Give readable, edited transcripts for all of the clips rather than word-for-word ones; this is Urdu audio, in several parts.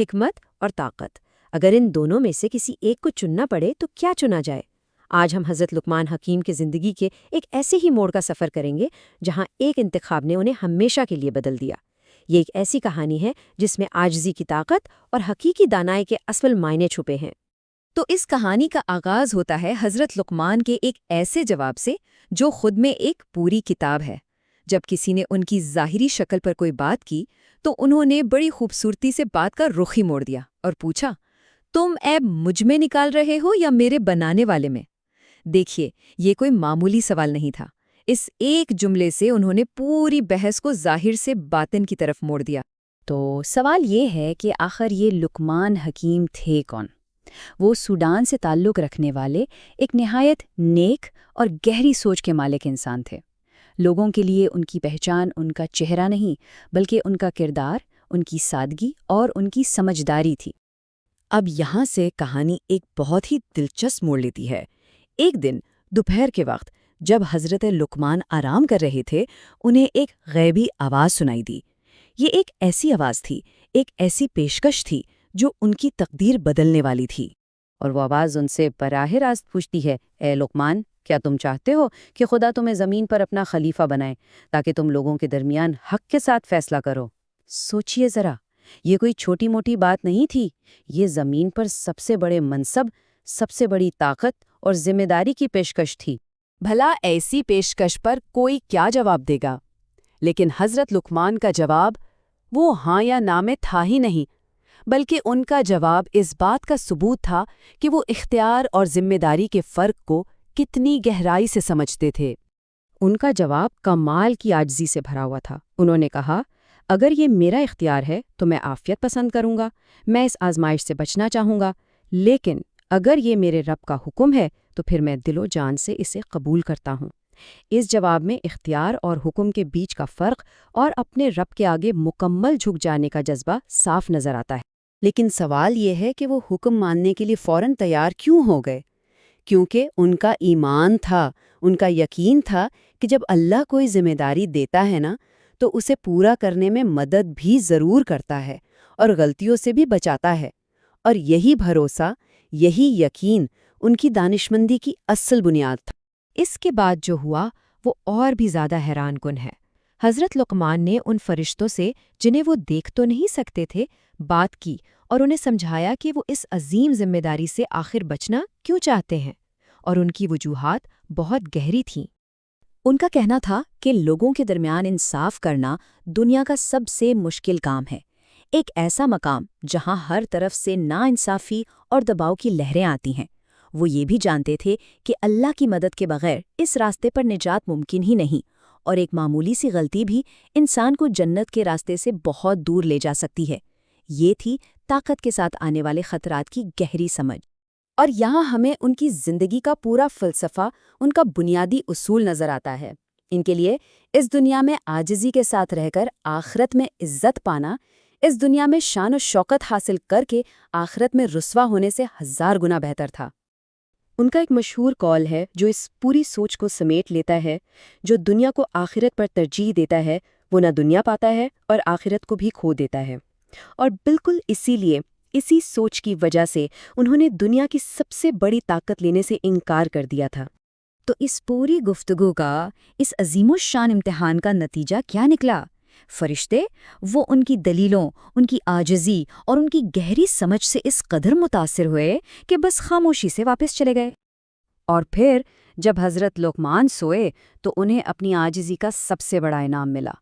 حکمت اور طاقت، اگر ان دونوں میں سے کسی ایک کو چننا پڑے تو کیا چنا جائے؟ آج ہم حضرت لقمان حکیم کی زندگی کے ایک ایسے ہی موڑ کا سفر کریں گے جہاں ایک انتخاب نے انہیں ہمیشہ کے لیے بدل دیا۔ یہ ایک ایسی کہانی ہے جس میں عاجزی کی طاقت اور حقیقی دانائی کے اصل معنی چھپے ہیں۔ تو اس کہانی کا آغاز ہوتا ہے حضرت لقمان کے ایک ایسے جواب سے جو خود میں ایک پوری کتاب ہے۔ جب کسی نے ان کی ظاہری شکل پر کوئی بات کی تو انہوں نے بڑی خوبصورتی سے بات کا رخ ہی موڑ دیا اور پوچھا، تم عیب مجھ میں نکال رہے ہو یا میرے بنانے والے میں؟ دیکھیے، یہ کوئی معمولی سوال نہیں تھا۔ اس ایک جملے سے انہوں نے پوری بحث کو ظاہر سے باطن کی طرف موڑ دیا۔ تو سوال یہ ہے کہ آخر یہ لقمان حکیم تھے کون؟ وہ سوڈان سے تعلق رکھنے والے ایک نہایت نیک اور گہری سوچ کے مالک انسان تھے۔ لوگوں کے لیے ان کی پہچان ان کا چہرہ نہیں بلکہ ان کا کردار، ان کی سادگی اور ان کی سمجھداری تھی۔ اب یہاں سے کہانی ایک بہت ہی دلچسپ موڑ لیتی ہے۔ ایک دن دوپہر کے وقت جب حضرت لقمان آرام کر رہے تھے، انہیں ایک غیبی آواز سنائی دی۔ یہ ایک ایسی آواز تھی، ایک ایسی پیشکش تھی جو ان کی تقدیر بدلنے والی تھی۔ اور وہ آواز ان سے براہ راست پوچھتی ہے، اے لقمان، کیا تم چاہتے ہو کہ خدا تمہیں زمین پر اپنا خلیفہ بنائے تاکہ تم لوگوں کے درمیان حق کے ساتھ فیصلہ کرو؟ سوچئے ذرا، یہ کوئی چھوٹی موٹی بات نہیں تھی، یہ زمین پر سب سے بڑے منصب، سب سے بڑی طاقت اور ذمہ داری کی پیشکش تھی۔ بھلا ایسی پیشکش پر کوئی کیا جواب دے گا؟ لیکن حضرت لقمان کا جواب وہ ہاں یا نہ میں تھا ہی نہیں، بلکہ ان کا جواب اس بات کا ثبوت تھا کہ وہ اختیار اور ذمہ داری کے فرق کو کتنی گہرائی سے سمجھتے تھے۔ ان کا جواب کمال کی عاجزی سے بھرا ہوا تھا۔ انہوں نے کہا، اگر یہ میرا اختیار ہے تو میں عافیت پسند کروں گا، میں اس آزمائش سے بچنا چاہوں گا، لیکن اگر یہ میرے رب کا حکم ہے تو پھر میں دل و جان سے اسے قبول کرتا ہوں۔ اس جواب میں اختیار اور حکم کے بیچ کا فرق اور اپنے رب کے آگے مکمل جھک جانے کا جذبہ صاف نظر آتا ہے۔ لیکن سوال یہ ہے کہ وہ حکم ماننے کے لیے فوراً تیار کیوں ہو گئے؟ کیونکہ ان کا ایمان تھا، ان کا یقین تھا کہ جب اللہ کوئی ذمہ داری دیتا ہے نا تو اسے پورا کرنے میں مدد بھی ضرور کرتا ہے اور غلطیوں سے بھی بچاتا ہے۔ اور یہی بھروسہ، یہی یقین ان کی دانشمندی کی اصل بنیاد تھا۔ اس کے بعد جو ہوا وہ اور بھی زیادہ حیران کن ہے۔ حضرت لقمان نے ان فرشتوں سے جنہیں وہ دیکھ تو نہیں سکتے تھے بات کی اور انہیں سمجھایا کہ وہ اس عظیم ذمہ داری سے آخر بچنا کیوں چاہتے ہیں، اور ان کی وجوہات بہت گہری تھیں۔ ان کا کہنا تھا کہ لوگوں کے درمیان انصاف کرنا دنیا کا سب سے مشکل کام ہے، ایک ایسا مقام جہاں ہر طرف سے ناانصافی اور دباؤ کی لہریں آتی ہیں۔ وہ یہ بھی جانتے تھے کہ اللہ کی مدد کے بغیر اس راستے پر نجات ممکن ہی نہیں، اور ایک معمولی سی غلطی بھی انسان کو جنت کے راستے سے بہت دور لے جا سکتی ہے۔ یہ تھی طاقت کے ساتھ آنے والے خطرات کی گہری سمجھ۔ اور یہاں ہمیں ان کی زندگی کا پورا فلسفہ، ان کا بنیادی اصول نظر آتا ہے۔ ان کے لیے اس دنیا میں عاجزی کے ساتھ رہ کر آخرت میں عزت پانا، اس دنیا میں شان و شوکت حاصل کر کے آخرت میں رسوا ہونے سے 1000 گنا بہتر تھا۔ ان کا ایک مشہور قول ہے جو اس پوری سوچ کو سمیٹ لیتا ہے، جو دنیا کو آخرت پر ترجیح دیتا ہے وہ نہ دنیا پاتا ہے اور آخرت کو بھی کھو دیتا ہے۔ اور بالکل اسی لیے، اسی سوچ کی وجہ سے انہوں نے دنیا کی سب سے بڑی طاقت لینے سے انکار کر دیا تھا۔ تو اس پوری گفتگو کا، اس عظیم الشان امتحان کا نتیجہ کیا نکلا؟ فرشتے وہ ان کی دلیلوں، ان کی عاجزی اور ان کی گہری سمجھ سے اس قدر متاثر ہوئے کہ بس خاموشی سے واپس چلے گئے۔ اور پھر جب حضرت لقمان سوئے تو انہیں اپنی عاجزی کا سب سے بڑا انعام ملا۔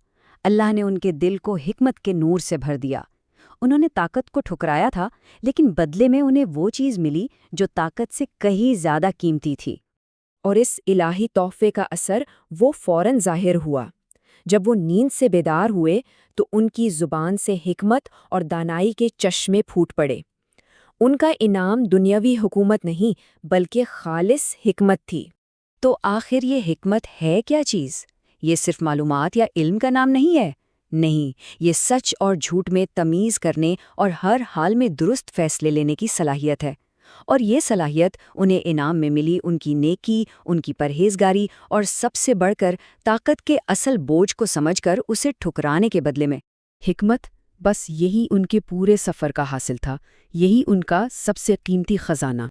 اللہ نے ان کے دل کو حکمت کے نور سے بھر دیا۔ انہوں نے طاقت کو ٹھکرایا تھا، لیکن بدلے میں انہیں وہ چیز ملی جو طاقت سے کہیں زیادہ قیمتی تھی۔ اور اس الہی تحفے کا اثر وہ فوراً ظاہر ہوا۔ جب وہ نیند سے بیدار ہوئے تو ان کی زبان سے حکمت اور دانائی کے چشمے پھوٹ پڑے۔ ان کا انعام دنیاوی حکومت نہیں بلکہ خالص حکمت تھی۔ تو آخر یہ حکمت ہے کیا چیز؟ یہ صرف معلومات یا علم کا نام نہیں ہے۔ نہیں، یہ سچ اور جھوٹ میں تمیز کرنے اور ہر حال میں درست فیصلے لینے کی صلاحیت ہے۔ اور یہ صلاحیت انہیں انعام میں ملی ان کی نیکی، ان کی پرہیزگاری اور سب سے بڑھ کر طاقت کے اصل بوجھ کو سمجھ کر اسے ٹھکرانے کے بدلے میں۔ حکمت بس یہی ان کے پورے سفر کا حاصل تھا، یہی ان کا سب سے قیمتی خزانہ۔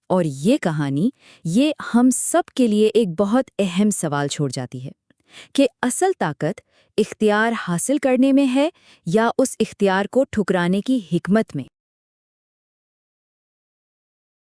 اور یہ کہانی یہ ہم سب کے لیے ایک بہت اہم سوال چھوڑ جاتی ہے کہ اصل طاقت اختیار حاصل کرنے میں ہے یا اس اختیار کو ٹھکرانے کی حکمت میں۔